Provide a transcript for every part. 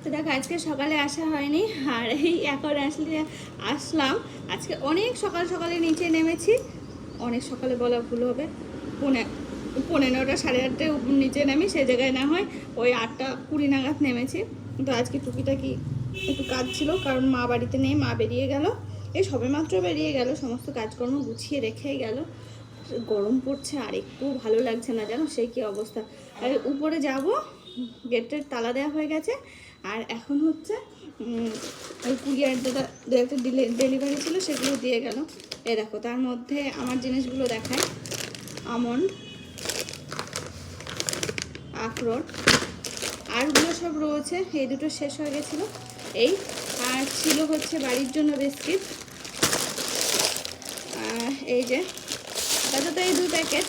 তো দেখো আজকে সকালে আসা হয়নি, আর এই এখন আসলাম। আজকে অনেক সকাল সকালে নিচে নেমেছি, অনেক সকালে বলা ভুল হবে, 9:30 8:30 নিচে নামি, সে জায়গায় না হয় ওই 8:20 নাগাদ নেমেছি। তো আজকে টুকিটাকি একটু কাজ ছিল, কারণ মা বাড়িতে নেই, মা বেরিয়ে গেল, এই সবেমাত্র বেরিয়ে গেল, সমস্ত কাজকর্ম গুছিয়ে রেখেই গেল। গরম পড়ছে আর একটু ভালো লাগছে না, জানো সেই কি অবস্থা। আর উপরে যাব, গেটের তালা দেওয়া হয়ে গেছে, আর এখন হচ্ছে ওই কুরিয়ার দাদা একটা ডেলিভারি ছিল, সেগুলো দিয়ে গেল। এই দেখো, তার মধ্যে আমার জিনিসগুলো দেখায়, আমন্ড, আখরোট, আরগুলো সব রয়েছে, এই দুটো শেষ হয়ে গেছিলো এই। আর ছিল হচ্ছে বাড়ির জন্য বিস্কিট, এই যে তাতে তো এই 2 প্যাকেট,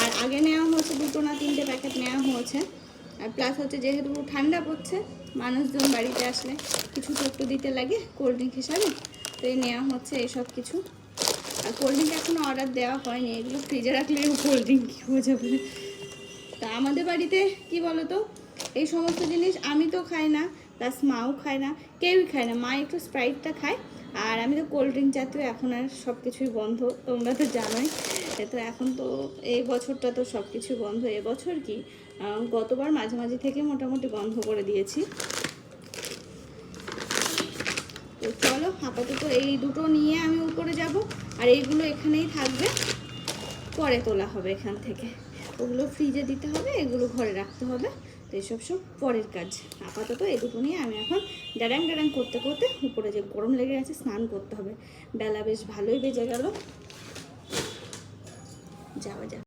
আর আগে নেওয়া হয়েছে 2 না 3টে প্যাকেট নেওয়া হয়েছে। আর প্লাস হচ্ছে যেহেতু ঠান্ডা পড়ছে, মানুষজন বাড়িতে আসলে কিছু তো একটু দিতে লাগে কোল্ড ড্রিঙ্ক হিসাবে, তো এই নেওয়া হচ্ছে এইসব কিছু। আর কোল্ড ড্রিঙ্ক এখনও অর্ডার দেওয়া হয়নি, এগুলো ফ্রিজে রাখলে কোল্ড ড্রিঙ্ক কী হয়ে যাবে। তা আমাদের বাড়িতে কি বলো তো, এই সমস্ত জিনিস আমি তো খাই না, প্লাস মাও খায় না, কেউই খায় না। মা একটু স্প্রাইটটা খায়, আর আমি তো কোল্ড ড্রিঙ্ক জাতীয় এখন আর সব কিছুই বন্ধ, তোমরা তো জানোই। তো এখন তো এই বছরটা তো সব কিছু বন্ধ। এবছর কি গতবার মাঝে মাঝে থেকে মোটামুটি বন্ধ করে দিয়েছি। তো চলো, আপাতত এই দুটো নিয়ে আমি উপরে যাব, আর এইগুলো এখানেই থাকবে, পরে তোলা হবে এখান থেকে। ওগুলো ফ্রিজে দিতে হবে, এগুলো ঘরে রাখতে হবে, তো এসব সব পরের কাজ। আপাতত এই দুটো নিয়ে আমি এখন ড্যাডাং ড্যাডাং করতে করতে উপরে যে গরম লেগে গেছে, স্নান করতে হবে। বেলা বেশ ভালোই বেজে গেল, যাওয়া যাক।